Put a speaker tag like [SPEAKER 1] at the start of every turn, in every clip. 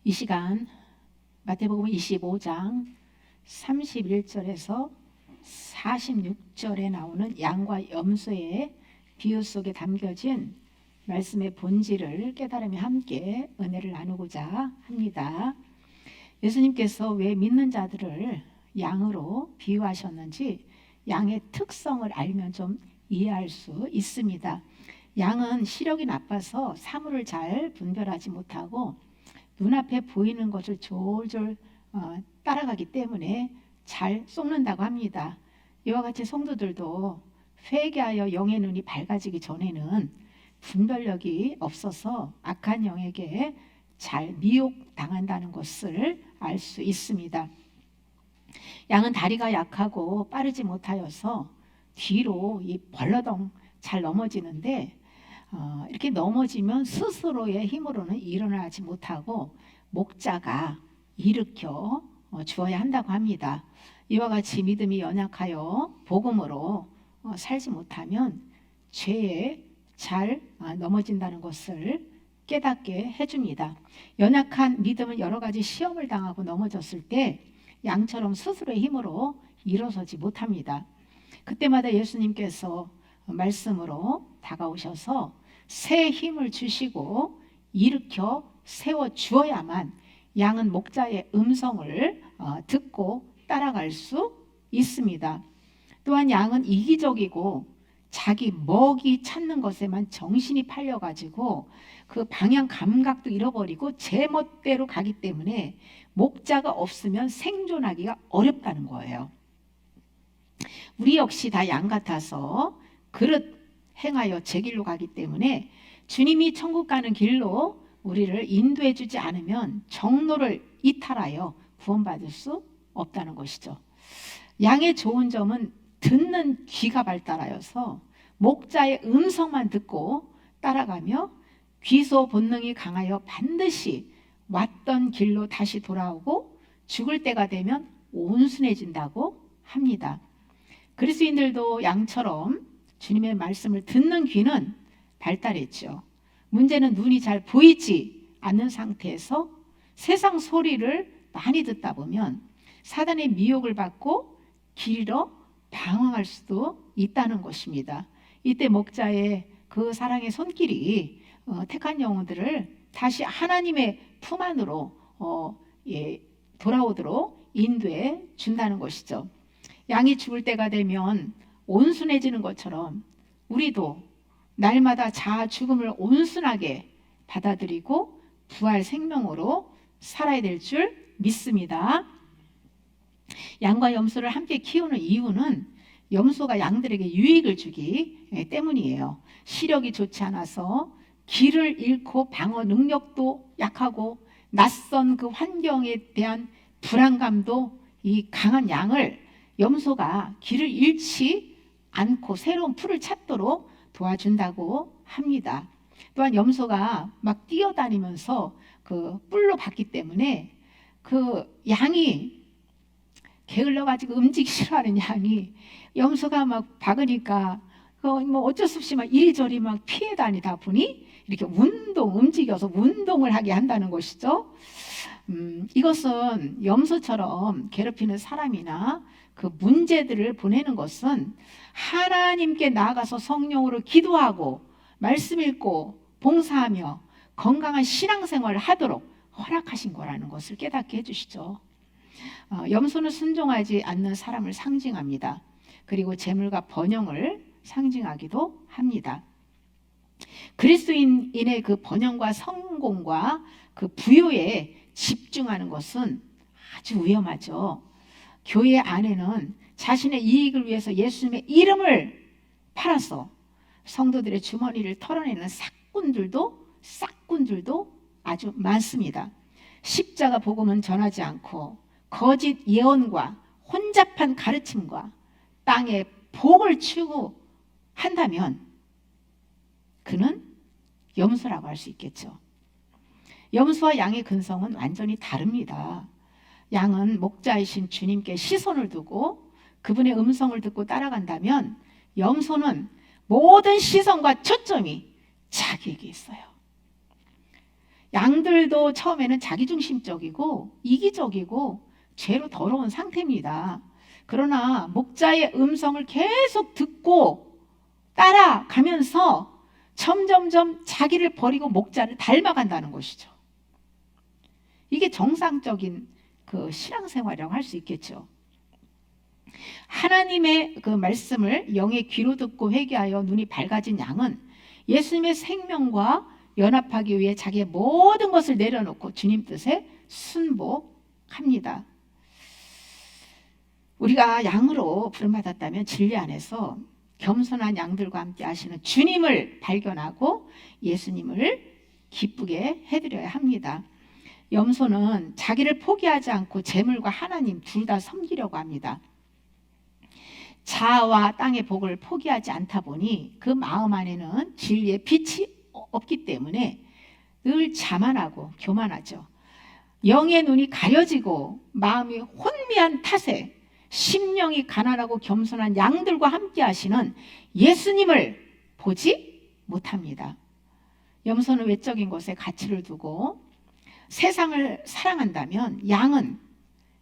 [SPEAKER 1] 이 시간 마태복음 25장 31절에서 46절에 나오는 양과 염소의 비유 속에 담겨진 말씀의 본질을 깨달으며 함께 은혜를 나누고자 합니다. 예수님께서 왜 믿는 자들을 양으로 비유하셨는지 양의 특성을 알면 좀 이해할 수 있습니다. 양은 시력이 나빠서 사물을 잘 분별하지 못하고 눈앞에 보이는 것을 졸졸 따라가기 때문에 잘 속는다고 합니다. 이와 같이 성도들도 회개하여 영의 눈이 밝아지기 전에는 분별력이 없어서 악한 영에게 잘 미혹당한다는 것을 알 수 있습니다. 양은 다리가 약하고 빠르지 못하여서 뒤로 이 벌러덩 잘 넘어지는데 이렇게 넘어지면 스스로의 힘으로는 일어나지 못하고 목자가 일으켜 주어야 한다고 합니다. 이와 같이 믿음이 연약하여 복음으로 살지 못하면 죄에 잘 넘어진다는 것을 깨닫게 해줍니다. 연약한 믿음은 여러 가지 시험을 당하고 넘어졌을 때 양처럼 스스로의 힘으로 일어서지 못합니다. 그때마다 예수님께서 말씀으로 다가오셔서 새 힘을 주시고 일으켜 세워 주어야만 양은 목자의 음성을 듣고 따라갈 수 있습니다. 또한 양은 이기적이고 자기 먹이 찾는 것에만 정신이 팔려가지고 그 방향 감각도 잃어버리고 제멋대로 가기 때문에 목자가 없으면 생존하기가 어렵다는 거예요. 우리 역시 다 양 같아서 그릇 행하여 제 길로 가기 때문에 주님이 천국 가는 길로 우리를 인도해 주지 않으면 정로를 이탈하여 구원받을 수 없다는 것이죠. 양의 좋은 점은 듣는 귀가 발달하여서 목자의 음성만 듣고 따라가며 귀소 본능이 강하여 반드시 왔던 길로 다시 돌아오고 죽을 때가 되면 온순해진다고 합니다. 그리스도인들도 양처럼 주님의 말씀을 듣는 귀는 발달했죠. 문제는 눈이 잘 보이지 않는 상태에서 세상 소리를 많이 듣다 보면 사단의 미혹을 받고 길 잃어 방황할 수도 있다는 것입니다. 이때 목자의 그 사랑의 손길이 택한 영혼들을 다시 하나님의 품 안으로 돌아오도록 인도해 준다는 것이죠. 양이 죽을 때가 되면 온순해지는 것처럼 우리도 날마다 자아 죽음을 온순하게 받아들이고 부활 생명으로 살아야 될 줄 믿습니다. 양과 염소를 함께 키우는 이유는 염소가 양들에게 유익을 주기 때문이에요. 시력이 좋지 않아서 길을 잃고 방어 능력도 약하고 낯선 그 환경에 대한 불안감도 이 강한 양을 염소가 길을 잃지 않고 새로운 풀을 찾도록 도와준다고 합니다. 또한 염소가 막 뛰어다니면서 그 뿔로 봤기 때문에 그 양이 게을러 가지고 움직이기 싫어하는 양이 염소가 막 박으니까 뭐 어쩔 수 없이 막 이리저리 막 피해 다니다 보니 이렇게 움직여서 운동을 하게 한다는 것이죠. 이것은 염소처럼 괴롭히는 사람이나 그 문제들을 보내는 것은 하나님께 나아가서 성령으로 기도하고 말씀 읽고 봉사하며 건강한 신앙생활을 하도록 허락하신 거라는 것을 깨닫게 해주시죠. 염소는 순종하지 않는 사람을 상징합니다. 그리고 재물과 번영을 상징하기도 합니다. 그리스도인의 그 번영과 성공과 그 부요에 집중하는 것은 아주 위험하죠. 교회 안에는 자신의 이익을 위해서 예수님의 이름을 팔아서 성도들의 주머니를 털어내는 싹꾼들도 아주 많습니다. 십자가 복음은 전하지 않고 거짓 예언과 혼잡한 가르침과 땅에 복을 추구한다면 그는 염소라고 할 수 있겠죠. 염소와 양의 근성은 완전히 다릅니다. 양은 목자이신 주님께 시선을 두고 그분의 음성을 듣고 따라간다면 염소는 모든 시선과 초점이 자기에게 있어요. 양들도 처음에는 자기중심적이고 이기적이고 죄로 더러운 상태입니다. 그러나 목자의 음성을 계속 듣고 따라가면서 점점점 자기를 버리고 목자를 닮아간다는 것이죠. 이게 정상적인 그 신앙생활이라고 할 수 있겠죠. 하나님의 그 말씀을 영의 귀로 듣고 회개하여 눈이 밝아진 양은 예수님의 생명과 연합하기 위해 자기의 모든 것을 내려놓고 주님 뜻에 순복합니다. 우리가 양으로 부름받았다면 진리 안에서 겸손한 양들과 함께 하시는 주님을 발견하고 예수님을 기쁘게 해드려야 합니다. 염소는 자기를 포기하지 않고 재물과 하나님 둘 다 섬기려고 합니다. 자아와 땅의 복을 포기하지 않다 보니 그 마음 안에는 진리의 빛이 없기 때문에 늘 자만하고 교만하죠. 영의 눈이 가려지고 마음이 혼미한 탓에 심령이 가난하고 겸손한 양들과 함께 하시는 예수님을 보지 못합니다. 염소는 외적인 것에 가치를 두고 세상을 사랑한다면 양은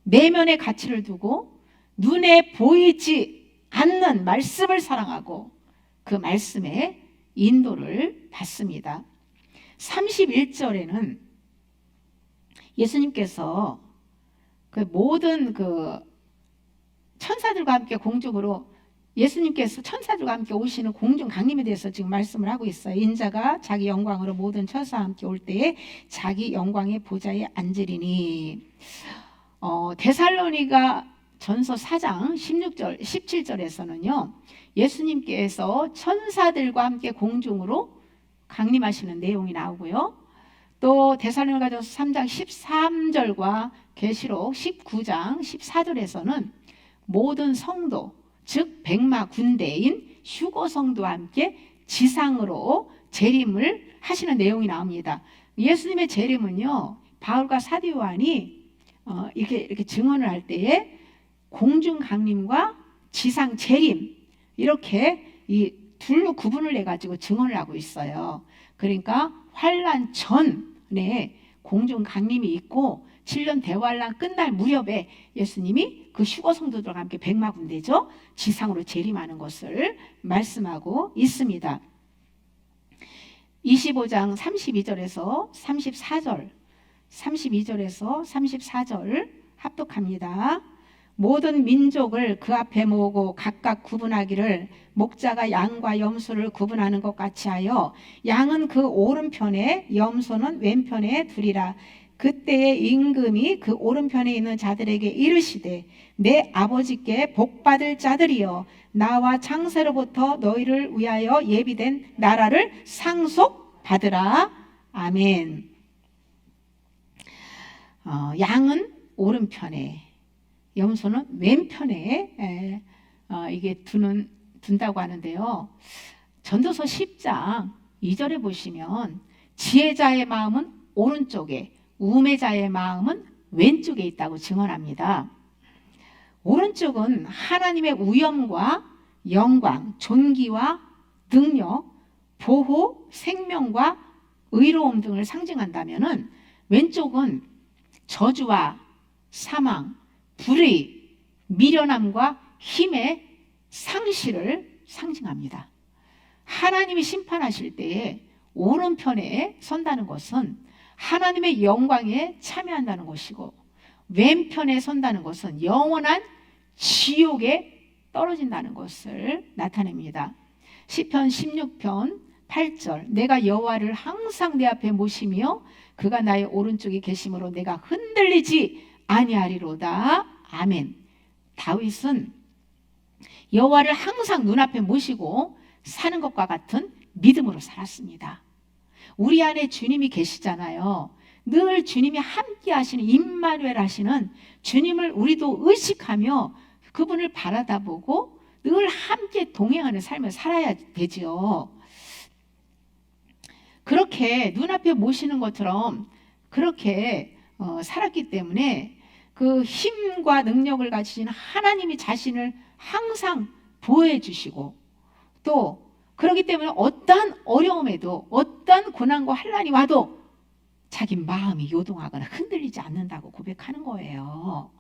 [SPEAKER 1] 내면의 가치를 두고 눈에 보이지 않는 말씀을 사랑하고 그 말씀의 인도를 받습니다. 31절에는 예수님께서 그 모든 그 천사들과 함께 공중으로 예수님께서 천사들과 함께 오시는 공중 강림에 대해서 지금 말씀을 하고 있어요. 인자가 자기 영광으로 모든 천사와 함께 올 때에 자기 영광의 보좌에 앉으리니. 데살로니가 전서 4장 16절 17절에서는요. 예수님께서 천사들과 함께 공중으로 강림하시는 내용이 나오고요. 또 데살로니가전서 3장 13절과 계시록 19장 14절에서는 모든 성도, 즉 백마 군대인 휴거 성도와 함께 지상으로 재림을 하시는 내용이 나옵니다. 예수님의 재림은요, 바울과 사도 요한이 이렇게 증언을 할 때에 공중 강림과 지상 재림 이렇게 이 둘로 구분을 해가지고 증언을 하고 있어요. 그러니까 환란 전에 공중 강림이 있고 7년 대환란 끝날 무렵에 예수님이 그 휴거 성도들과 함께 백마 군대죠. 지상으로 재림하는 것을 말씀하고 있습니다. 25장 32절에서 34절, 32절에서 34절 합독합니다. 모든 민족을 그 앞에 모으고 각각 구분하기를 목자가 양과 염소를 구분하는 것 같이 하여 양은 그 오른편에 염소는 왼편에 두리라. 그때의 임금이 그 오른편에 있는 자들에게 이르시되 내 아버지께 복받을 자들이여 나와 창세로부터 너희를 위하여 예비된 나라를 상속받으라. 아멘. 양은 오른편에 염소는 왼편에 이게 둔다고 하는데요. 전도서 10장 2절에 보시면 지혜자의 마음은 오른쪽에 우매자의 마음은 왼쪽에 있다고 증언합니다. 오른쪽은 하나님의 위엄과 영광, 존귀와 능력, 보호, 생명과 의로움 등을 상징한다면 왼쪽은 저주와 사망, 불의, 미련함과 힘의 상실을 상징합니다. 하나님이 심판하실 때에 오른편에 선다는 것은 하나님의 영광에 참여한다는 것이고 왼편에 선다는 것은 영원한 지옥에 떨어진다는 것을 나타냅니다. 시편 16편 8절 내가 여호와를 항상 내 앞에 모시며 그가 나의 오른쪽에 계심으로 내가 흔들리지 아니하리로다. 아멘. 다윗은 여호와를 항상 눈앞에 모시고 사는 것과 같은 믿음으로 살았습니다. 우리 안에 주님이 계시잖아요. 늘 주님이 함께 하시는 임마누엘 하시는 주님을 우리도 의식하며 그분을 바라다보고 늘 함께 동행하는 삶을 살아야 되지요. 그렇게 눈앞에 모시는 것처럼 그렇게 살았기 때문에 그 힘과 능력을 가지신 하나님이 자신을 항상 보호해 주시고 또 그렇기 때문에 어떠한 어려움에도 어떠한 고난과 환난이 와도 자기 마음이 요동하거나 흔들리지 않는다고 고백하는 거예요.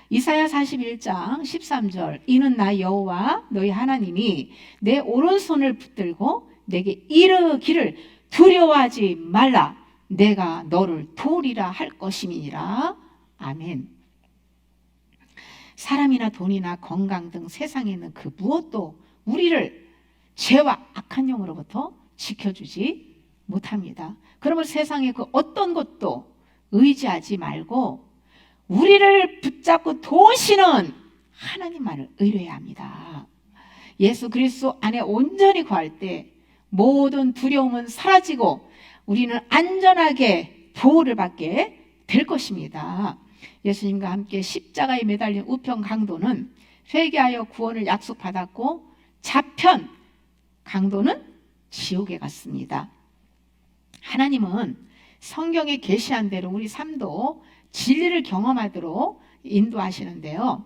[SPEAKER 1] 이사야 41장 13절 이는 나 여호와 너희 하나님이 내 오른손을 붙들고 내게 이르기를 두려워하지 말라 내가 너를 도우리라 할 것임이니라. 아멘. 사람이나 돈이나 건강 등 세상에 있는 그 무엇도 우리를 죄와 악한 영으로부터 지켜주지 못합니다. 그러면 세상의 그 어떤 것도 의지하지 말고 우리를 붙잡고 도우시는 하나님만을 의뢰해야 합니다. 예수 그리스도 안에 온전히 거할 때 모든 두려움은 사라지고 우리는 안전하게 보호를 받게 될 것입니다. 예수님과 함께 십자가에 매달린 우편 강도는 회개하여 구원을 약속받았고 좌편 강도는 지옥에 갔습니다. 하나님은 성경에 계시한 대로 우리 삶도 진리를 경험하도록 인도하시는데요.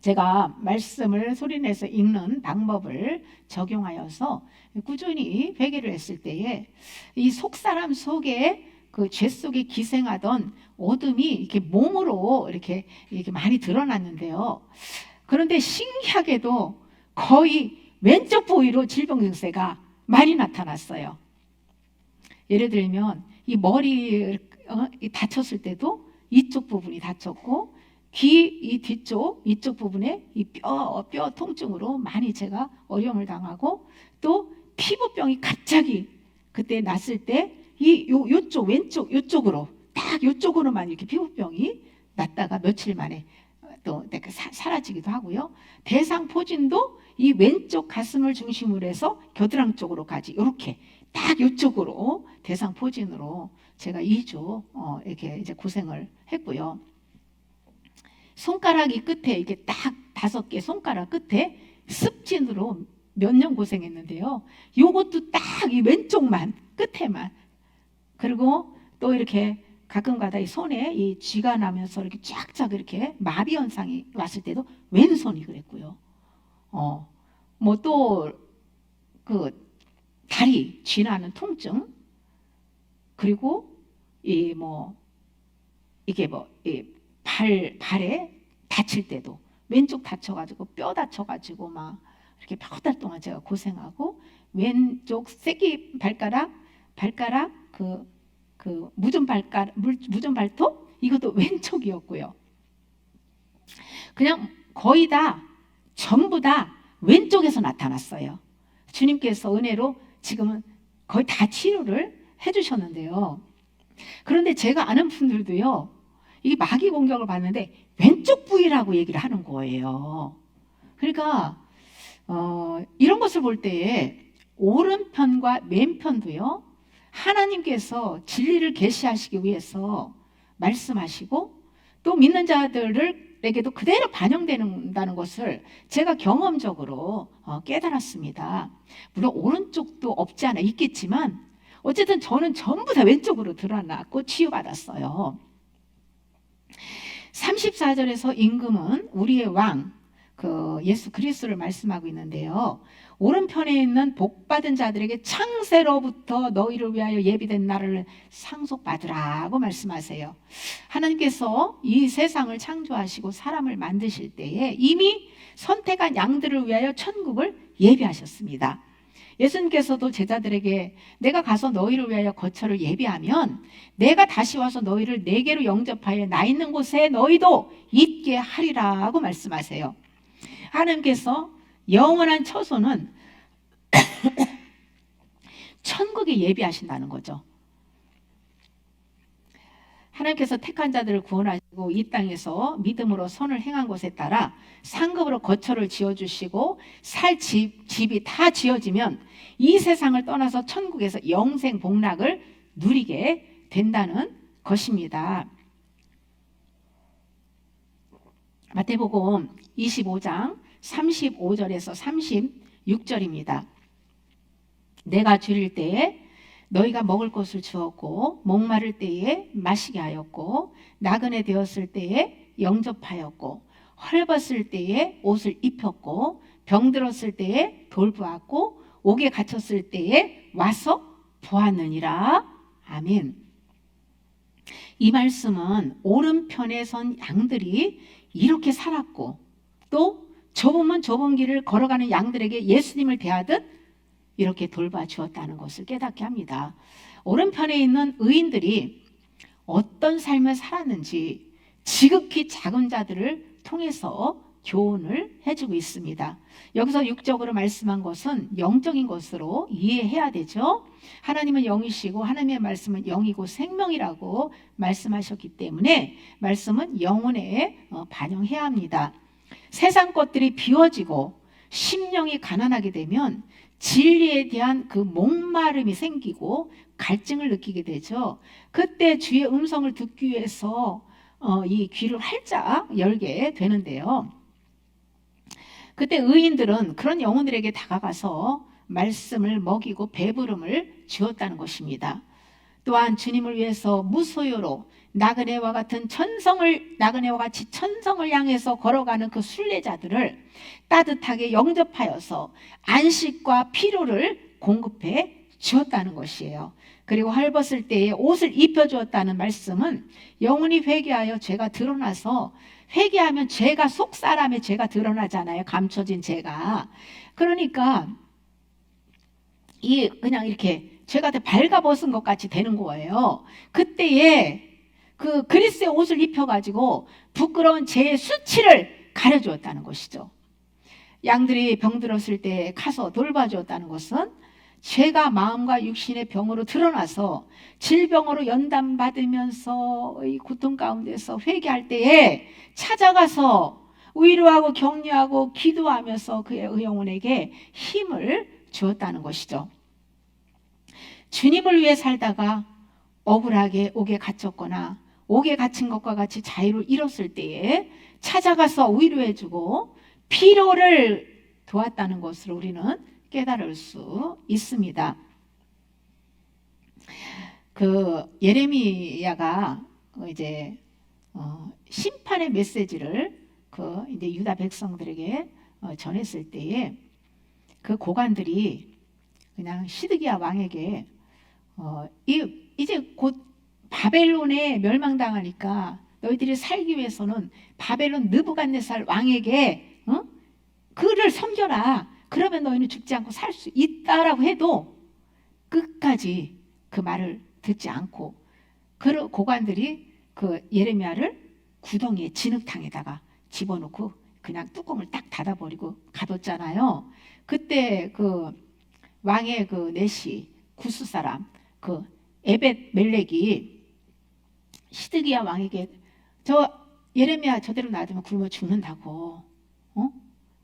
[SPEAKER 1] 제가 말씀을 소리내서 읽는 방법을 적용하여서 꾸준히 회개를 했을 때에 이 속사람 속에 그 죄 속에 기생하던 어둠이 이렇게 몸으로 이렇게 많이 드러났는데요. 그런데 신기하게도 거의 왼쪽 부위로 질병 증세가 많이 나타났어요. 예를 들면 이 머리 다쳤을 때도 이쪽 부분이 다쳤고 귀 이 뒤쪽 이쪽 부분에 이 뼈 통증으로 많이 제가 어려움을 당하고 또 피부병이 갑자기 그때 났을 때 이 요쪽 왼쪽 요쪽으로 딱 요쪽으로만 이렇게 피부병이 났다가 며칠 만에 또 사라지기도 하고요. 대상포진도 이 왼쪽 가슴을 중심으로 해서 겨드랑 쪽으로까지 이렇게 딱 이쪽으로 대상포진으로 제가 2주 이렇게 이제 고생을 했고요. 손가락이 끝에 이게 딱 5개 손가락 끝에 습진으로 몇 년 고생했는데요. 요것도 딱 이 왼쪽만 끝에만 그리고 또 이렇게 가끔가다 이 손에 이 쥐가 나면서 이렇게 쫙쫙 이렇게 마비 현상이 왔을 때도 왼손이 그랬고요. 뭐 또 그 다리 쥐 나는 통증 그리고 이 발에 다칠 때도 왼쪽 다쳐가지고 뼈 다쳐가지고 막 이렇게 몇 달 동안 제가 고생하고 왼쪽 새끼 발가락 그 무전 발톱 이것도 왼쪽이었고요. 그냥 거의 다 전부 다 왼쪽에서 나타났어요. 주님께서 은혜로 지금은 거의 다 치료를 해주셨는데요. 그런데 제가 아는 분들도요, 이 마귀 공격을 받는데 왼쪽 부위라고 얘기를 하는 거예요. 그러니까 이런 것을 볼 때에 오른편과 왼편도요, 하나님께서 진리를 계시하시기 위해서 말씀하시고 또 믿는 자들에게도 그대로 반영된다는 것을 제가 경험적으로 깨달았습니다. 물론 오른쪽도 없지 않아 있겠지만 어쨌든 저는 전부 다 왼쪽으로 드러났고 치유받았어요. 34절에서 임금은 우리의 왕 그 예수 그리스도를 말씀하고 있는데요. 오른편에 있는 복받은 자들에게 창세로부터 너희를 위하여 예비된 나라를 상속받으라고 말씀하세요. 하나님께서 이 세상을 창조하시고 사람을 만드실 때에 이미 선택한 양들을 위하여 천국을 예비하셨습니다. 예수님께서도 제자들에게 내가 가서 너희를 위하여 거처를 예비하면 내가 다시 와서 너희를 내게로 영접하여 나 있는 곳에 너희도 있게 하리라고 말씀하세요. 하나님께서 영원한 처소는 천국에 예비하신다는 거죠. 하나님께서 택한 자들을 구원하시고 이 땅에서 믿음으로 선을 행한 것에 따라 상급으로 거처를 지어주시고 살 집이 다 지어지면 이 세상을 떠나서 천국에서 영생 복락을 누리게 된다는 것입니다. 마태복음 25장 35절에서 36절입니다. 내가 줄일 때에 너희가 먹을 것을 주었고 목마를 때에 마시게 하였고 나그네 되었을 때에 영접하였고 헐벗을 때에 옷을 입혔고 병들었을 때에 돌보았고 옥에 갇혔을 때에 와서 보았느니라. 아멘. 이 말씀은 오른편에 선 양들이 이렇게 살았고 또 좁으면 좁은 길을 걸어가는 양들에게 예수님을 대하듯 이렇게 돌봐주었다는 것을 깨닫게 합니다. 오른편에 있는 의인들이 어떤 삶을 살았는지 지극히 작은 자들을 통해서 교훈을 해주고 있습니다. 여기서 육적으로 말씀한 것은 영적인 것으로 이해해야 되죠. 하나님은 영이시고 하나님의 말씀은 영이고 생명이라고 말씀하셨기 때문에 말씀은 영혼에 반영해야 합니다. 세상 것들이 비워지고 심령이 가난하게 되면 진리에 대한 그 목마름이 생기고 갈증을 느끼게 되죠. 그때 주의 음성을 듣기 위해서 이 귀를 활짝 열게 되는데요. 그때 의인들은 그런 영혼들에게 다가가서 말씀을 먹이고 배부름을 주었다는 것입니다. 또한 주님을 위해서 무소유로 나그네와 같이 천성을 향해서 걸어가는 그 순례자들을 따뜻하게 영접하여서 안식과 피로를 공급해 주었다는 것이에요. 그리고 헐벗을 때에 옷을 입혀주었다는 말씀은 영혼이 회개하여 죄가 드러나서, 회개하면 죄가, 속사람의 죄가 드러나잖아요. 감춰진 죄가. 그러니까 그냥 이렇게 죄가 발가벗은 것 같이 되는 거예요. 그때에 그 그리스의 옷을 입혀가지고 부끄러운 죄의 수치를 가려주었다는 것이죠. 양들이 병들었을 때 가서 돌봐주었다는 것은 죄가 마음과 육신의 병으로 드러나서 질병으로 연단받으면서 이 고통 가운데서 회개할 때에 찾아가서 위로하고 격려하고 기도하면서 그의 영혼에게 힘을 주었다는 것이죠. 주님을 위해 살다가 억울하게 옥에 갇혔거나 옥에 갇힌 것과 같이 자유를 잃었을 때에 찾아가서 위로해주고 피로를 도왔다는 것을 우리는 깨달을 수 있습니다. 그 예레미야가 이제 심판의 메시지를 이제 유다 백성들에게 전했을 때에 그 고관들이 그냥 시드기야 왕에게 이제 곧 바벨론에 멸망당하니까 너희들이 살기 위해서는 바벨론 느부갓네살 왕에게 그를 섬겨라. 그러면 너희는 죽지 않고 살 수 있다라고 해도 끝까지 그 말을 듣지 않고 그 고관들이 그 예레미야를 구덩이에 진흙탕에다가 집어넣고 그냥 뚜껑을 딱 닫아버리고 가뒀잖아요. 그때 그 왕의 그 내시 구스 사람 그 에벳 멜렉이 시드기야 왕에게 저 예레미야 저대로 놔두면 굶어 죽는다고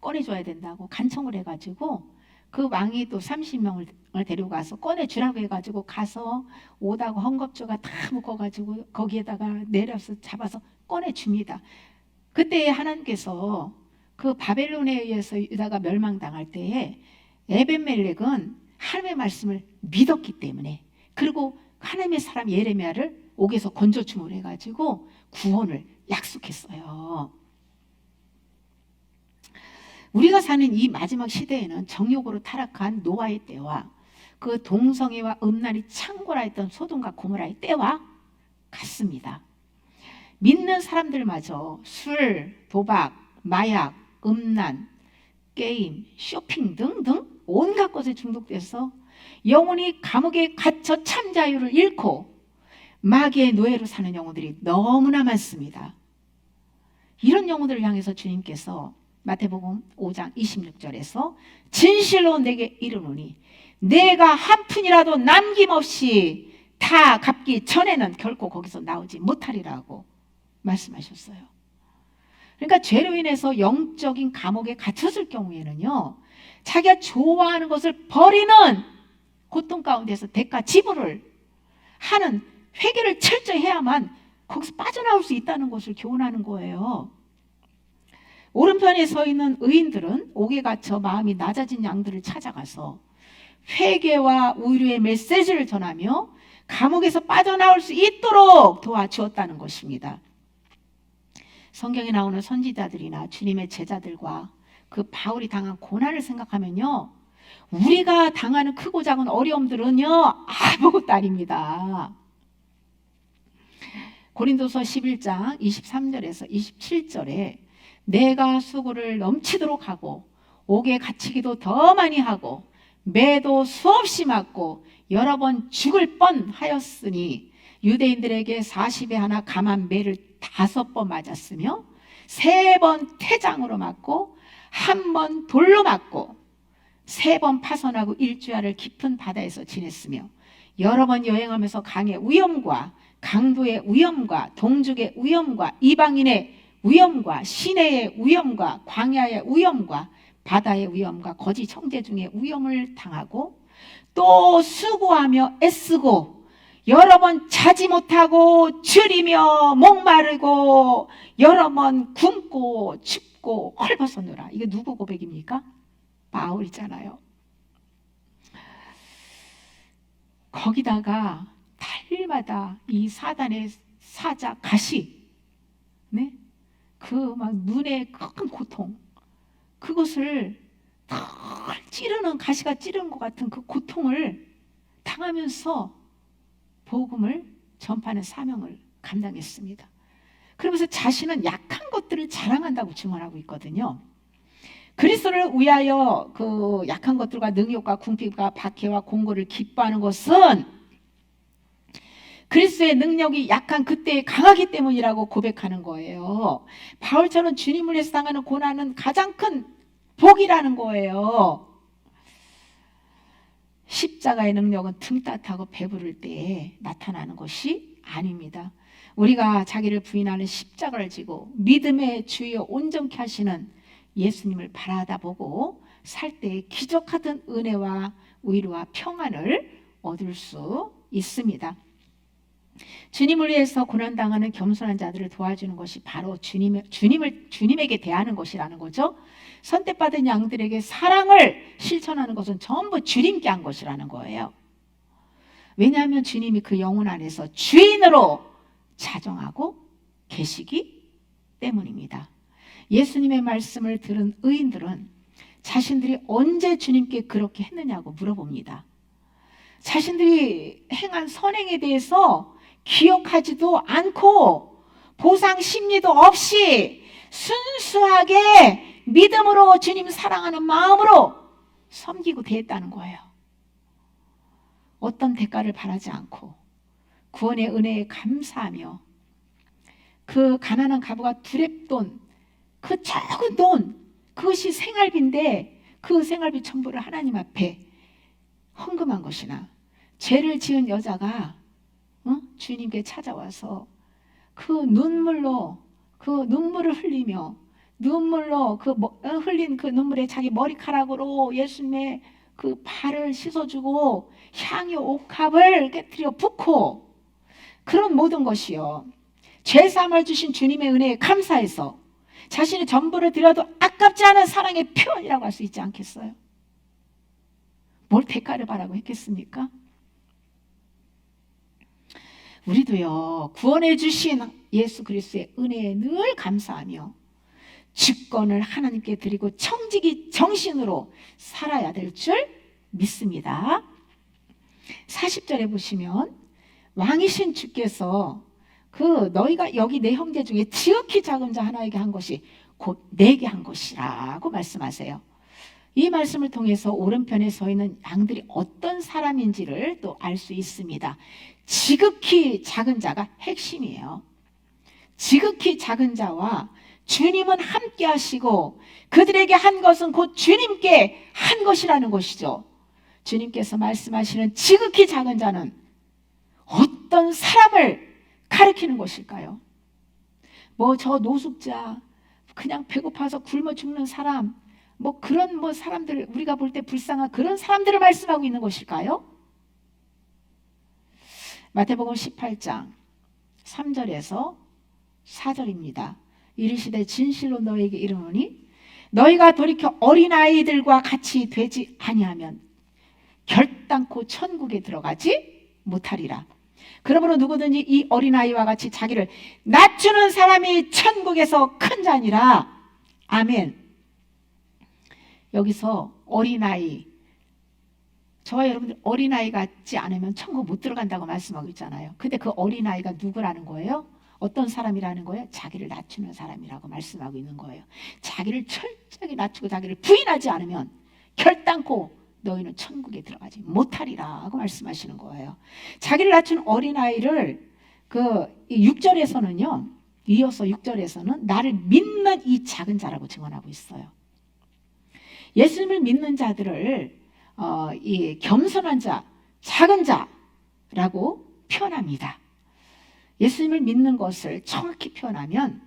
[SPEAKER 1] 꺼내줘야 된다고 간청을 해가지고 그 왕이 또 30명을 데리고 가서 꺼내주라고 해가지고 가서 오다고 헝겊조가 다 묶어가지고 거기에다가 내려서 잡아서 꺼내줍니다. 그때 하나님께서 그 바벨론에 의해서 유다가 멸망당할 때에 에벤멜렉은 하나님의 말씀을 믿었기 때문에, 그리고 하나님의 사람 예레미야를 옥에서 건져주물 해가지고 구원을 약속했어요. 우리가 사는 이 마지막 시대에는 정욕으로 타락한 노아의 때와 그 동성애와 음란이 창궐하였던 소돔과 고모라의 때와 같습니다. 믿는 사람들마저 술, 도박, 마약, 음란, 게임, 쇼핑 등등 온갖 것에 중독돼서 영혼이 감옥에 갇혀 참 자유를 잃고 마귀의 노예로 사는 영혼들이 너무나 많습니다. 이런 영혼들을 향해서 주님께서 마태복음 5장 26절에서 진실로 내게 이르노니 내가 한 푼이라도 남김없이 다 갚기 전에는 결코 거기서 나오지 못하리라고 말씀하셨어요. 그러니까 죄로 인해서 영적인 감옥에 갇혔을 경우에는요, 자기가 좋아하는 것을 버리는 고통 가운데서 대가 지불을 하는 회개를 철저히 해야만 거기서 빠져나올 수 있다는 것을 교훈하는 거예요. 오른편에 서 있는 의인들은 옥에 갇혀 마음이 낮아진 양들을 찾아가서 회개와 의류의 메시지를 전하며 감옥에서 빠져나올 수 있도록 도와주었다는 것입니다. 성경에 나오는 선지자들이나 주님의 제자들과 그 바울이 당한 고난을 생각하면요, 우리가 당하는 크고 작은 어려움들은요 아무것도 아닙니다. 고린도서 11장 23절에서 27절에 내가 수고를 넘치도록 하고 옥에 갇히기도 더 많이 하고 매도 수없이 맞고 여러 번 죽을 뻔하였으니 유대인들에게 40에 하나 감한 매를 5번 맞았으며 3번 태장으로 맞고 1번 돌로 맞고 3번 파선하고 일주야를 깊은 바다에서 지냈으며 여러 번 여행하면서 강의 위험과 강도의 위험과 동족의 위험과 이방인의 위험과 시내의 위험과 광야의 위험과 바다의 위험과 거짓 형제 중에 위험을 당하고 또 수고하며 애쓰고 여러 번 자지 못하고 줄이며 목마르고 여러 번 굶고 춥고 헐벗었노라. 이게 누구 고백입니까? 바울이잖아요. 거기다가 달마다 이 사단의 사자 가시, 네? 그 막 눈에 큰 고통, 그것을 다 찌르는, 가시가 찌르는 것 같은 그 고통을 당하면서 복음을 전파하는 사명을 감당했습니다. 그러면서 자신은 약한 것들을 자랑한다고 증언하고 있거든요. 그리스도를 위하여 그 약한 것들과 능욕과 궁핍과 박해와 공고를 기뻐하는 것은 그리스도의 능력이 약한 그때에 강하기 때문이라고 고백하는 거예요. 바울처럼 주님을 위해서 당하는 고난은 가장 큰 복이라는 거예요. 십자가의 능력은 등 따뜻하고 배부를 때에 나타나는 것이 아닙니다. 우리가 자기를 부인하는 십자가를 지고 믿음의 주여 온전케 하시는 예수님을 바라다보고 살 때에 기적하던 은혜와 위로와 평안을 얻을 수 있습니다. 주님을 위해서 고난당하는 겸손한 자들을 도와주는 것이 바로 주님에게 대하는 것이라는 거죠. 선택받은 양들에게 사랑을 실천하는 것은 전부 주님께 한 것이라는 거예요. 왜냐하면 주님이 그 영혼 안에서 주인으로 자정하고 계시기 때문입니다. 예수님의 말씀을 들은 의인들은 자신들이 언제 주님께 그렇게 했느냐고 물어봅니다. 자신들이 행한 선행에 대해서 기억하지도 않고 보상 심리도 없이 순수하게 믿음으로 주님 사랑하는 마음으로 섬기고 대했다는 거예요. 어떤 대가를 바라지 않고 구원의 은혜에 감사하며 그 가난한 가부가 두렙돈, 그 적은 돈, 그것이 생활비인데 그 생활비 전부를 하나님 앞에 헌금한 것이나 죄를 지은 여자가 주님께 찾아와서 그 눈물로 그 눈물을 흘리며 눈물로 흘린 그 눈물에 자기 머리카락으로 예수님의 그 발을 씻어주고 향유 옥합을 깨뜨려 붓고 그런 모든 것이요 죄사함을 주신 주님의 은혜에 감사해서 자신의 전부를 드려도 아깝지 않은 사랑의 표현이라고 할 수 있지 않겠어요? 뭘 대가를 바라고 했겠습니까? 우리도요 구원해 주신 예수 그리스도의 은혜에 늘 감사하며 주권을 하나님께 드리고 청지기 정신으로 살아야 될 줄 믿습니다. 40절에 보시면 왕이신 주께서 그 너희가 여기 내 형제 중에 지극히 작은 자 하나에게 한 것이 곧 내게 한 것이라고 말씀하세요. 이 말씀을 통해서 오른편에 서 있는 양들이 어떤 사람인지를 또 알 수 있습니다. 지극히 작은 자가 핵심이에요. 지극히 작은 자와 주님은 함께 하시고 그들에게 한 것은 곧 주님께 한 것이라는 것이죠. 주님께서 말씀하시는 지극히 작은 자는 어떤 사람을 가리키는 것일까요? 뭐 저 노숙자, 그냥 배고파서 굶어 죽는 사람, 뭐 그런 뭐 사람들, 우리가 볼 때 불쌍한 그런 사람들을 말씀하고 있는 것일까요? 마태복음 18장 3절에서 4절입니다. 이르시되 진실로 너희에게 이르노니 너희가 돌이켜 어린아이들과 같이 되지 아니하면 결단코 천국에 들어가지 못하리라. 그러므로 누구든지 이 어린아이와 같이 자기를 낮추는 사람이 천국에서 큰 자니라. 아멘. 여기서 어린아이, 저와 여러분들 어린아이 같지 않으면 천국 못 들어간다고 말씀하고 있잖아요. 근데 그 어린아이가 누구라는 거예요? 어떤 사람이라는 거예요? 자기를 낮추는 사람이라고 말씀하고 있는 거예요. 자기를 철저하게 낮추고 자기를 부인하지 않으면 결단코 너희는 천국에 들어가지 못하리라고 말씀하시는 거예요. 자기를 낮춘 어린아이를 그 6절에서는요. 이어서 6절에서는 나를 믿는 이 작은 자라고 증언하고 있어요. 예수님을 믿는 자들을 이 겸손한 자, 작은 자라고 표현합니다. 예수님을 믿는 것을 정확히 표현하면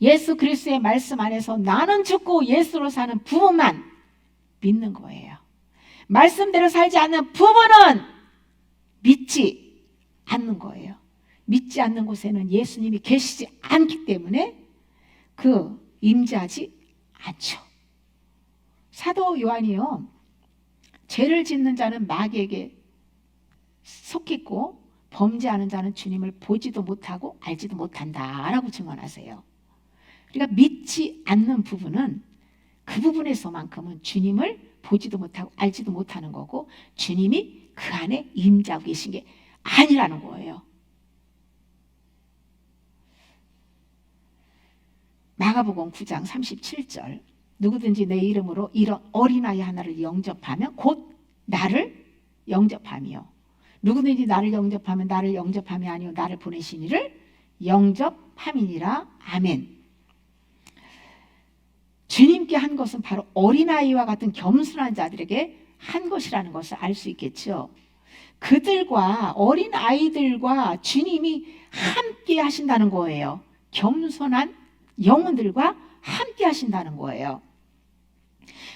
[SPEAKER 1] 예수 그리스도의 말씀 안에서 나는 죽고 예수로 사는 부분만 믿는 거예요. 말씀대로 살지 않는 부분은 믿지 않는 거예요. 믿지 않는 곳에는 예수님이 계시지 않기 때문에 임재하지 않죠. 사도 요한이요, 죄를 짓는 자는 마귀에게 속했고 범죄하는 자는 주님을 보지도 못하고 알지도 못한다라고 증언하세요. 그러니까 믿지 않는 부분은 그 부분에서만큼은 주님을 보지도 못하고 알지도 못하는 거고 주님이 그 안에 임재하고 계신 게 아니라는 거예요. 마가복음 9장 37절 누구든지 내 이름으로 이런 어린아이 하나를 영접하면 곧 나를 영접하며 누구든지 나를 영접하면 나를 영접함이 아니요 나를 보내신 이를 영접함이니라. 아멘. 주님께 한 것은 바로 어린아이와 같은 겸손한 자들에게 한 것이라는 것을 알 수 있겠죠. 그들과 어린아이들과 주님이 함께 하신다는 거예요. 겸손한 영혼들과 함께 하신다는 거예요.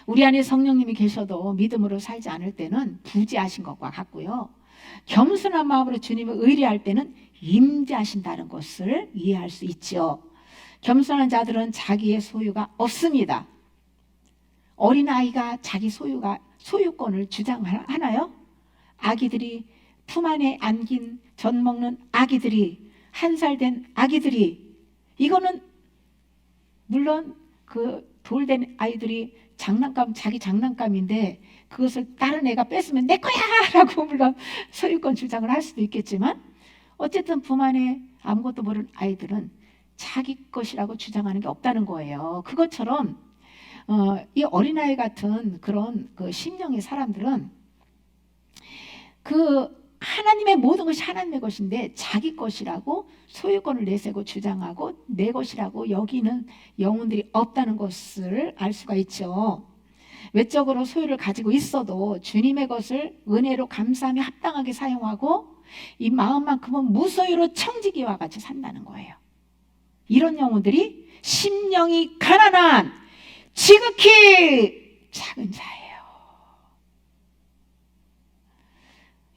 [SPEAKER 1] 우리 안에 성령님이 계셔도 믿음으로 살지 않을 때는 부재하신 것과 같고요. 겸손한 마음으로 주님을 의뢰할 때는 임재하신다는 것을 이해할 수 있죠. 겸손한 자들은 자기의 소유가 없습니다. 어린아이가 자기 소유권을 주장하나요? 아기들이 품 안에 안긴 젖 먹는 아기들이 1살 된 아기들이 이거는 물론 그 돌된 아이들이 자기 장난감인데 그것을 다른 애가 뺏으면 내 거야 라고 물론 소유권 주장을 할 수도 있겠지만 어쨌든 품 안에 아무것도 모르는 아이들은 자기 것이라고 주장하는 게 없다는 거예요. 그것처럼 이 어린아이 같은 그런 그 심령의 사람들은 그 하나님의 모든 것이 하나님의 것인데 자기 것이라고 소유권을 내세고 주장하고 내 것이라고 여기는 영혼들이 없다는 것을 알 수가 있죠. 외적으로 소유를 가지고 있어도 주님의 것을 은혜로 감사하며 합당하게 사용하고 이 마음만큼은 무소유로 청지기와 같이 산다는 거예요. 이런 영혼들이 심령이 가난한 지극히 작은 자예요.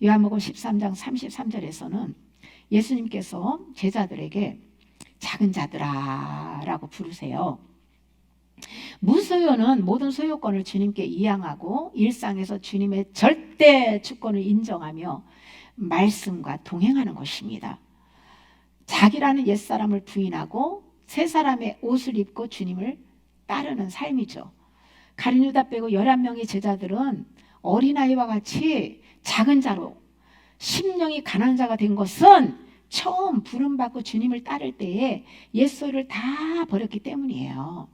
[SPEAKER 1] 요한복음 13장 33절에서는 예수님께서 제자들에게 작은 자들아 라고 부르세요. 무소유는 모든 소유권을 주님께 이양하고 일상에서 주님의 절대 주권을 인정하며 말씀과 동행하는 것입니다. 자기라는 옛사람을 부인하고 새 사람의 옷을 입고 주님을 따르는 삶이죠. 가룟 유다 빼고 11명의 제자들은 어린아이와 같이 작은 자로 심령이 가난한 자가 된 것은 처음 부름받고 주님을 따를 때에 옛소유를 다 버렸기 때문이에요.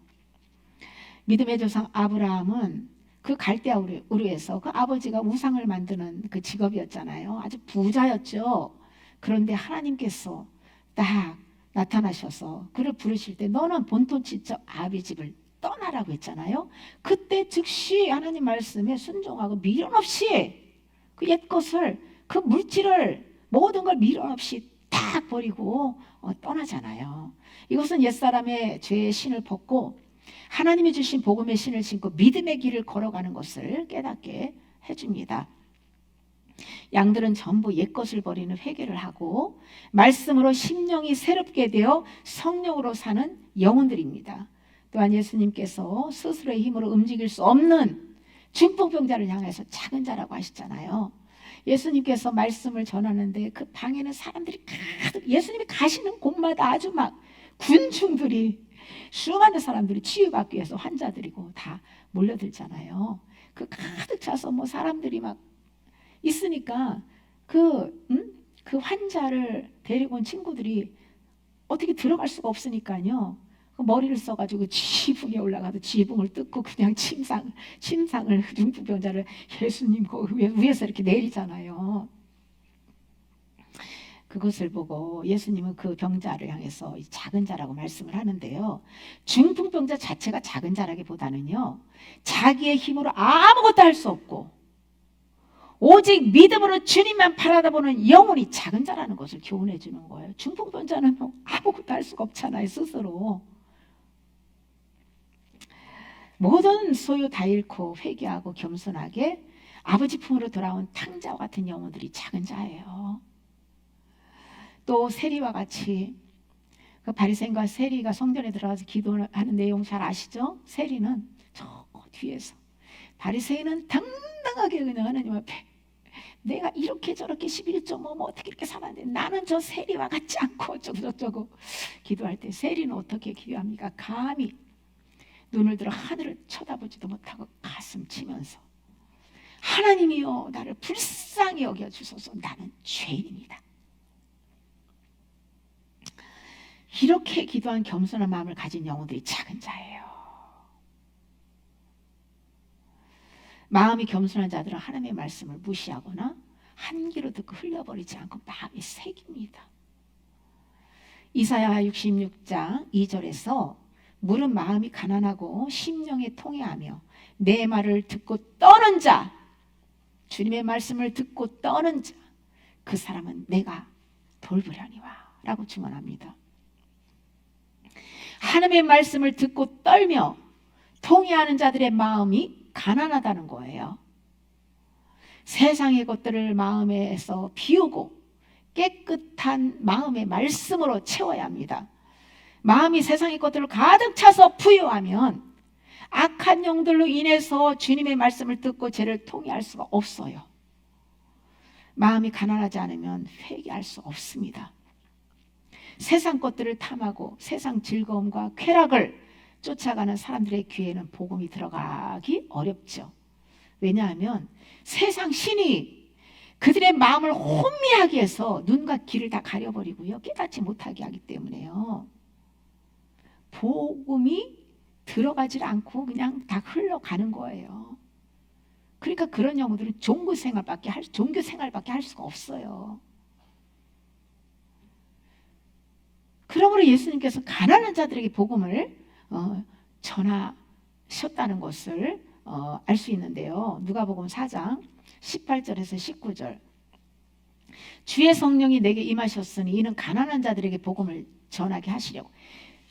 [SPEAKER 1] 믿음의 조상 아브라함은 그 갈대아 우르에서 그 아버지가 우상을 만드는 그 직업이었잖아요. 아주 부자였죠. 그런데 하나님께서 딱 나타나셔서 그를 부르실 때 너는 본토 친척 아비 집을 떠나라고 했잖아요. 그때 즉시 하나님 말씀에 순종하고 미련 없이 그 옛것을 그 물질을 모든 걸 미련 없이 딱 버리고 떠나잖아요. 이것은 옛사람의 죄의 신을 벗고 하나님이 주신 복음의 신을 신고 믿음의 길을 걸어가는 것을 깨닫게 해줍니다. 양들은 전부 옛것을 버리는 회개를 하고 말씀으로 심령이 새롭게 되어 성령으로 사는 영혼들입니다. 또한 예수님께서 스스로의 힘으로 움직일 수 없는 중풍병자를 향해서 작은 자라고 하시잖아요. 예수님께서 말씀을 전하는데 그 방에는 사람들이 가득, 예수님이 가시는 곳마다 아주 막 군중들이 수많은 사람들이 치유받기 위해서 환자들이고 다 몰려들잖아요. 그 가득 차서 뭐 사람들이 막 있으니까 그 환자를 데리고 온 친구들이 어떻게 들어갈 수가 없으니까요. 그 머리를 써가지고 지붕에 올라가서 지붕을 뜯고 그냥 침상을 중풍병자를 예수님 그 위에서 이렇게 내리잖아요. 그것을 보고 예수님은 그 병자를 향해서 작은 자라고 말씀을 하는데요. 중풍병자 자체가 작은 자라기보다는요, 자기의 힘으로 아무것도 할 수 없고 오직 믿음으로 주님만 바라다보는 영혼이 작은 자라는 것을 교훈해 주는 거예요. 중풍병자는 아무것도 할 수가 없잖아요, 스스로. 모든 소유 다 잃고 회개하고 겸손하게 아버지 품으로 돌아온 탕자와 같은 영혼들이 작은 자예요. 또 세리와 같이, 그 바리새인과 세리가 성전에 들어가서 기도하는 내용 잘 아시죠? 세리는 저 뒤에서, 바리새인은 당당하게 그냥 하나님 앞에 내가 이렇게 저렇게 11조 뭐 어떻게 이렇게 살았는데 나는 저 세리와 같지 않고 어쩌고 기도할 때, 세리는 어떻게 기도합니까? 감히 눈을 들어 하늘을 쳐다보지도 못하고 가슴 치면서 하나님이여 나를 불쌍히 여겨주소서, 나는 죄인입니다. 이렇게 기도한 겸손한 마음을 가진 영혼들이 작은 자예요. 마음이 겸손한 자들은 하나님의 말씀을 무시하거나 한 귀로 듣고 흘려버리지 않고 마음이 새깁니다. 이사야 66장 2절에서 물은 마음이 가난하고 심령이 통해하며 내 말을 듣고 떠는 자, 주님의 말씀을 듣고 떠는 자, 그 사람은 내가 돌보려니와 라고 증언합니다. 하나님의 말씀을 듣고 떨며 통회하는 자들의 마음이 가난하다는 거예요. 세상의 것들을 마음에서 비우고 깨끗한 마음의 말씀으로 채워야 합니다. 마음이 세상의 것들을 가득 차서 부유하면 악한 영들로 인해서 주님의 말씀을 듣고 죄를 통회할 수가 없어요. 마음이 가난하지 않으면 회개할 수 없습니다. 세상 것들을 탐하고 세상 즐거움과 쾌락을 쫓아가는 사람들의 귀에는 복음이 들어가기 어렵죠. 왜냐하면 세상 신이 그들의 마음을 혼미하게 해서 눈과 귀를 다 가려버리고요, 깨닫지 못하게 하기 때문에요. 복음이 들어가질 않고 그냥 다 흘러가는 거예요. 그러니까 그런 영혼들은 종교 생활밖에 할 수가 없어요. 그러므로 예수님께서 가난한 자들에게 복음을 전하셨다는 것을 알 수 있는데요. 누가복음 4장 18절에서 19절. 주의 성령이 내게 임하셨으니 이는 가난한 자들에게 복음을 전하게 하시려고.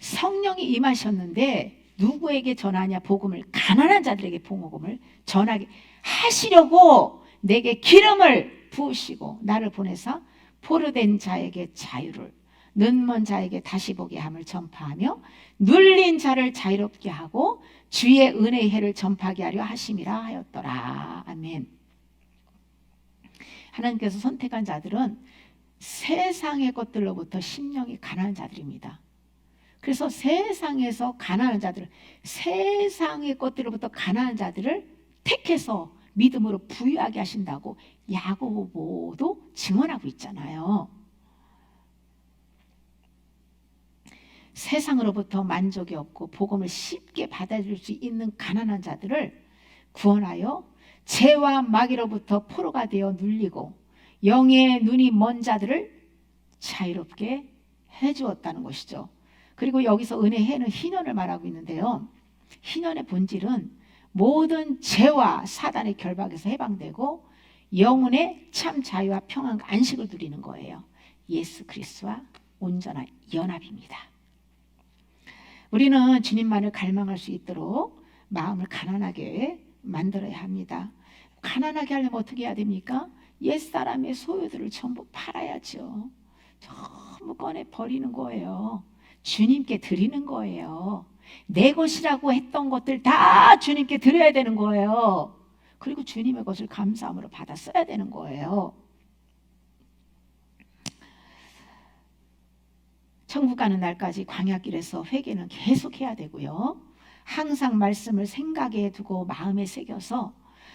[SPEAKER 1] 성령이 임하셨는데 누구에게 전하냐? 복음을 가난한 자들에게 복음을 전하게 하시려고 내게 기름을 부으시고 나를 보내사 포로된 자에게 자유를, 눈먼 자에게 다시 보게 함을 전파하며 눌린 자를 자유롭게 하고 주의 은혜의 해를 전파하게 하려 하심이라 하였더라. 아멘. 하나님께서 선택한 자들은 세상의 것들로부터 심령이 가난한 자들입니다. 그래서 세상에서 가난한 자들을, 세상의 것들로부터 가난한 자들을 택해서 믿음으로 부유하게 하신다고 야고보도 증언하고 있잖아요. 세상으로부터 만족이 없고 복음을 쉽게 받아들일 수 있는 가난한 자들을 구원하여 죄와 마귀로부터 포로가 되어 눌리고 영의 눈이 먼 자들을 자유롭게 해주었다는 것이죠. 그리고 여기서 은혜해는 희년을 말하고 있는데요. 희년의 본질은 모든 죄와 사단의 결박에서 해방되고 영혼의 참 자유와 평안과 안식을 누리는 거예요. 예수 그리스도와 온전한 연합입니다. 우리는 주님만을 갈망할 수 있도록 마음을 가난하게 만들어야 합니다. 가난하게 하려면 어떻게 해야 됩니까? 옛사람의 소유들을 전부 팔아야죠. 전부 꺼내 버리는 거예요. 주님께 드리는 거예요. 내 것이라고 했던 것들 다 주님께 드려야 되는 거예요. 그리고 주님의 것을 감사함으로 받아 써야 되는 거예요. 천국 가는 날까지 광야길에서 회개는 계속 해야 되고요. 항상 말씀을 생각에 두고 마음에 새겨서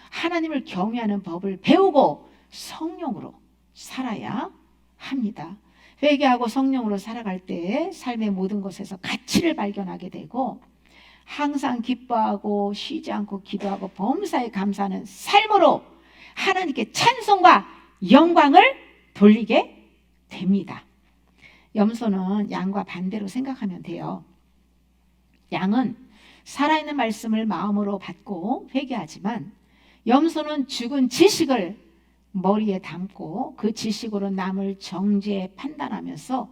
[SPEAKER 1] 하나님을 경외하는 법을 배우고 성령으로 살아야 합니다. 회개하고 성령으로 살아갈 때 삶의 모든 것에서 가치를 발견하게 되고 항상 기뻐하고 쉬지 않고 기도하고 범사에 감사하는 삶으로 하나님께 찬송과 영광을 돌리게 됩니다. 염소는 양과 반대로 생각하면 돼요. 양은 살아있는 말씀을 마음으로 받고 회개하지만 염소는 죽은 지식을 머리에 담고 그 지식으로 남을 정죄 판단하면서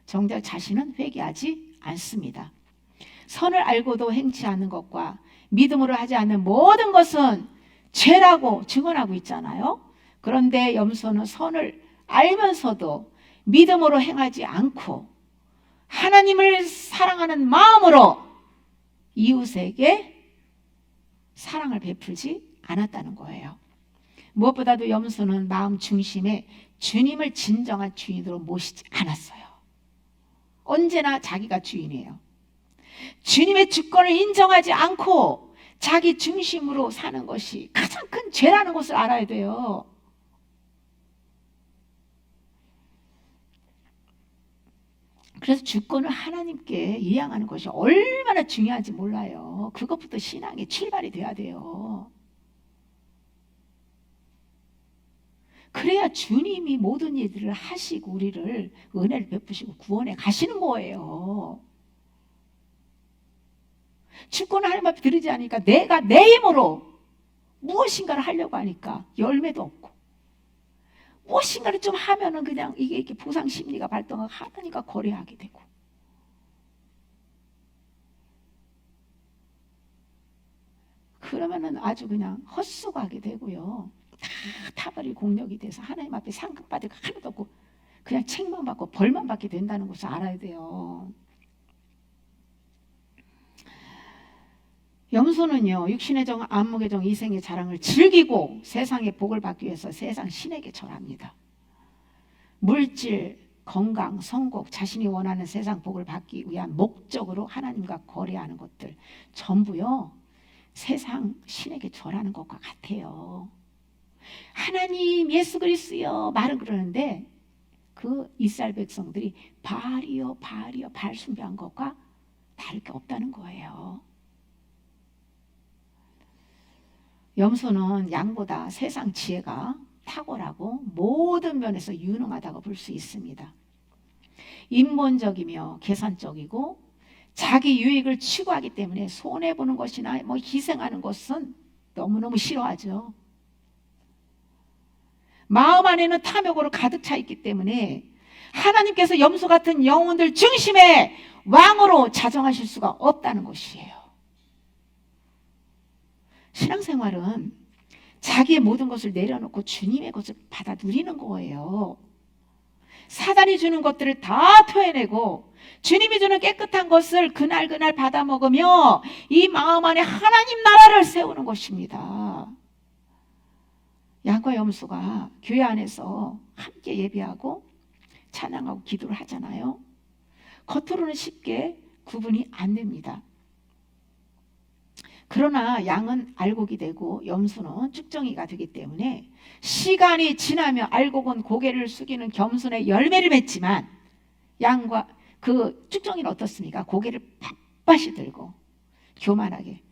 [SPEAKER 1] 정작 자신은 회개하지 않습니다. 선을 알고도 행치 않는 것과 믿음으로 하지 않는 모든 것은 죄라고 증언하고 있잖아요. 그런데 염소는 선을 알면서도 믿음으로 행하지 않고 하나님을 사랑하는 마음으로 이웃에게 사랑을 베풀지 않았다는 거예요. 무엇보다도 염소는 마음 중심에 주님을 진정한 주인으로 모시지 않았어요. 언제나 자기가 주인이에요. 주님의 주권을 인정하지 않고 자기 중심으로 사는 것이 가장 큰 죄라는 것을 알아야 돼요. 그래서 주권을 하나님께 이양하는 것이 얼마나 중요한지 몰라요. 그것부터 신앙의 출발이 돼야 돼요. 그래야 주님이 모든 일들을 하시고 우리를 은혜를 베푸시고 구원해 가시는 거예요. 주권을 하나님 앞에 드리지 않으니까 내가 내 힘으로 무엇인가를 하려고 하니까 열매도 없고 무엇인가를 좀 하면은 그냥 이게 이렇게 보상 심리가 발동하고 하나님과 거래하게 되고 그러면은 아주 그냥 헛수고하게 되고요. 다 타버릴 공력이 돼서 하나님 앞에 상급받을 거 하나도 없고 그냥 책만 받고 벌만 받게 된다는 것을 알아야 돼요. 염소는요, 육신의 정, 안목의 정, 이생의 자랑을 즐기고 세상의 복을 받기 위해서 세상 신에게 절합니다. 물질, 건강, 성공, 자신이 원하는 세상 복을 받기 위한 목적으로 하나님과 거래하는 것들 전부요, 세상 신에게 절하는 것과 같아요. 하나님 예수 그리스도요 말은 그러는데 그 이스라엘 백성들이 바알이요 바알이요 바알 숭배한 것과 다를 게 없다는 거예요. 염소는 양보다 세상 지혜가 탁월하고 모든 면에서 유능하다고 볼 수 있습니다. 인본적이며 계산적이고 자기 유익을 추구하기 때문에 손해보는 것이나 뭐 희생하는 것은 너무너무 싫어하죠. 마음 안에는 탐욕으로 가득 차 있기 때문에 하나님께서 염소 같은 영혼들 중심의 왕으로 자정하실 수가 없다는 것이에요. 신앙생활은 자기의 모든 것을 내려놓고 주님의 것을 받아 누리는 거예요. 사단이 주는 것들을 다 토해내고 주님이 주는 깨끗한 것을 그날 받아 먹으며 이 마음 안에 하나님 나라를 세우는 것입니다. 양과 염소가 교회 안에서 함께 예배하고 찬양하고 기도를 하잖아요. 겉으로는 쉽게 구분이 안 됩니다. 그러나 양은 알곡이 되고 염소는 쭉정이가 되기 때문에 시간이 지나며 알곡은 고개를 숙이는 겸손의 열매를 맺지만 양과 그 쭉정이는 어떻습니까? 고개를 빳빳이 들고 교만하게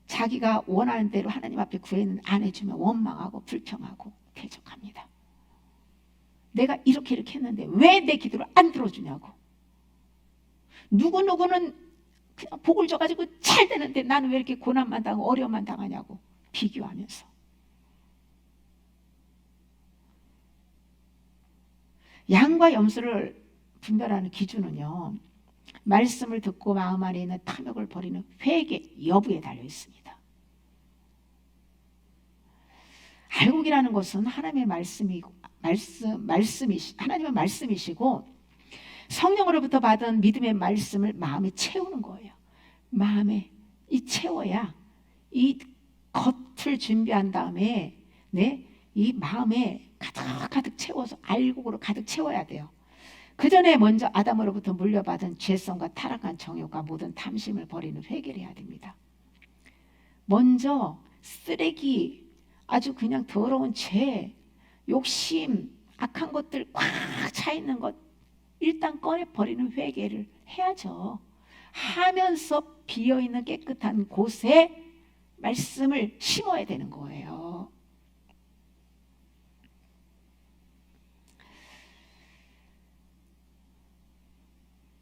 [SPEAKER 1] 자기가 원하는 대로 하나님 앞에 구애는 안 해주면 원망하고 불평하고 대적합니다. 내가 이렇게 했는데 왜 내 기도를 안 들어주냐고. 누구는 그냥 복을 줘가지고 잘 되는데 나는 왜 이렇게 고난만 당하고 어려움만 당하냐고 비교하면서. 양과 염소를 분별하는 기준은요, 말씀을 듣고 마음 안에 있는 탐욕을 버리는 회개 여부에 달려 있습니다. 알곡이라는 것은 하나님의 하나님의 말씀이시고 성령으로부터 받은 믿음의 말씀을 마음에 채우는 거예요. 마음에 채워야 이 겉을 준비한 다음에 이 마음에 가득 채워서 알곡으로 가득 채워야 돼요. 그 전에 먼저 아담으로부터 물려받은 죄성과 타락한 정욕과 모든 탐심을 버리는 회개를 해야 됩니다. 먼저 쓰레기, 아주 그냥 더러운 죄, 욕심, 악한 것들 꽉 차 있는 것 일단 꺼내버리는 회개를 해야죠. 하면서 비어있는 깨끗한 곳에 말씀을 심어야 되는 거예요.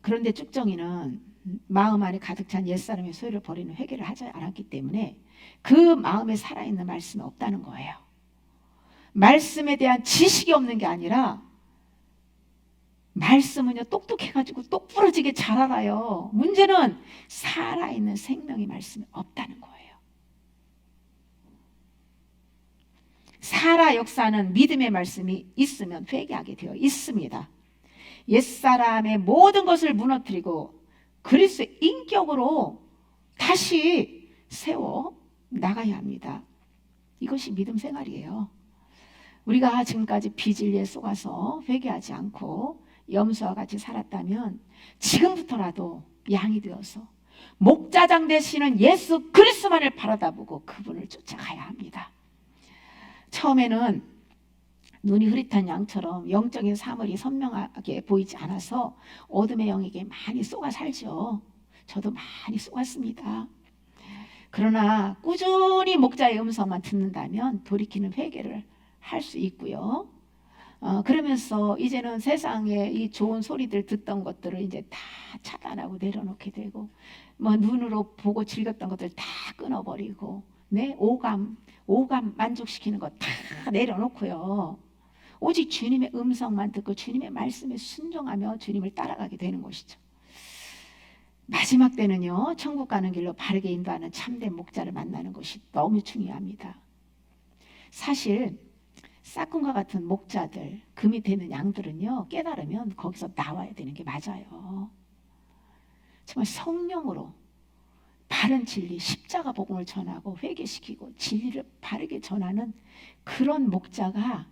[SPEAKER 1] 그런데 쭉정이는 마음 안에 가득 찬 옛사람의 소유를 버리는 회개를 하지 않았기 때문에 그 마음에 살아있는 말씀이 없다는 거예요. 말씀에 대한 지식이 없는 게 아니라 말씀은요 똑똑해가지고 똑부러지게 잘 알아요. 문제는 살아있는 생명의 말씀이 없다는 거예요. 살아 역사는 믿음의 말씀이 있으면 회개하게 되어 있습니다. 옛사람의 모든 것을 무너뜨리고 그리스도의 인격으로 다시 세워 나가야 합니다. 이것이 믿음 생활이에요. 우리가 지금까지 비진리에 속아서 회개하지 않고 염소와 같이 살았다면 지금부터라도 양이 되어서 목자장 되시는 예수 그리스도만을 바라다보고 그분을 쫓아가야 합니다. 처음에는 눈이 흐릿한 양처럼 영적인 사물이 선명하게 보이지 않아서 어둠의 영에게 많이 쏘가 살죠. 저도 많이 쏘았습니다. 그러나 꾸준히 목자의 음성만 듣는다면 돌이키는 회개를 할 수 있고요. 그러면서 이제는 세상에 이 좋은 소리들 듣던 것들을 이제 다 차단하고 내려놓게 되고, 뭐 눈으로 보고 즐겼던 것들 다 끊어버리고, 내 오감 만족시키는 것 다 내려놓고요. 오직 주님의 음성만 듣고 주님의 말씀에 순종하며 주님을 따라가게 되는 것이죠. 마지막 때는요, 천국 가는 길로 바르게 인도하는 참된 목자를 만나는 것이 너무 중요합니다. 사실 싹군과 같은 목자들, 그 밑에 있는 양들은요, 깨달으면 거기서 나와야 되는 게 맞아요. 정말 성령으로 바른 진리, 십자가 복음을 전하고 회개시키고 진리를 바르게 전하는 그런 목자가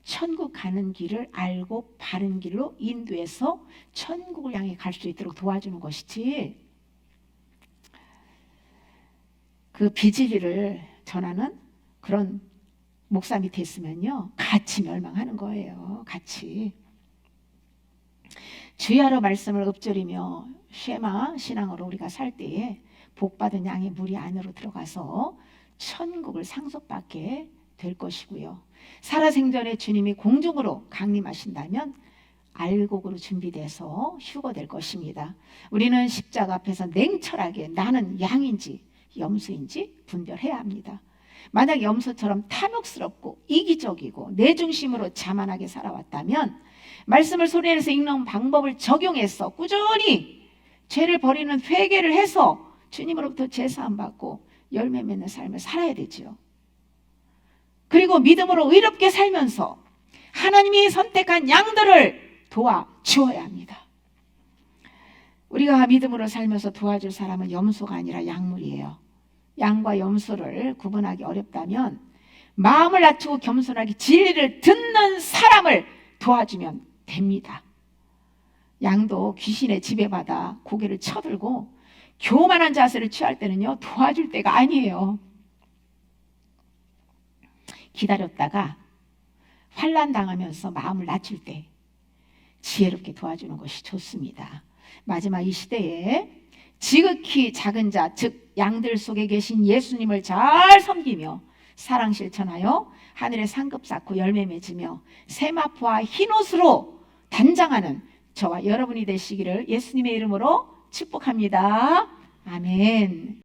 [SPEAKER 1] 천국 가는 길을 알고 바른 길로 인도해서 천국을 향해 갈 수 있도록 도와주는 것이지, 그 비진리를 전하는 그런 목사 밑에 있으면요 같이 멸망하는 거예요. 같이 주야로 말씀을 읊조리며 쉐마 신앙으로 우리가 살 때에 복받은 양의 무리 안으로 들어가서 천국을 상속받게 될 것이고요. 살아생전에 주님이 공중으로 강림하신다면 알곡으로 준비돼서 휴거될 것입니다. 우리는 십자가 앞에서 냉철하게 나는 양인지 염소인지 분별해야 합니다. 만약 염소처럼 탐욕스럽고 이기적이고 내 중심으로 자만하게 살아왔다면 말씀을 소리내서 읽는 방법을 적용해서 꾸준히 죄를 버리는 회개를 해서 주님으로부터 제사함 받고 열매 맺는 삶을 살아야 되죠. 그리고 믿음으로 의롭게 살면서 하나님이 선택한 양들을 도와주어야 합니다. 우리가 믿음으로 살면서 도와줄 사람은 염소가 아니라 양물이에요. 양과 염소를 구분하기 어렵다면 마음을 낮추고 겸손하게 진리를 듣는 사람을 도와주면 됩니다. 양도 귀신에 지배받아 고개를 쳐들고 교만한 자세를 취할 때는요 도와줄 때가 아니에요. 기다렸다가 환난 당하면서 마음을 낮출 때 지혜롭게 도와주는 것이 좋습니다. 마지막 이 시대에 지극히 작은 자, 즉 양들 속에 계신 예수님을 잘 섬기며 사랑 실천하여 하늘의 상급 쌓고 열매 맺으며 세마포와 흰옷으로 단장하는 저와 여러분이 되시기를 예수님의 이름으로 축복합니다. 아멘.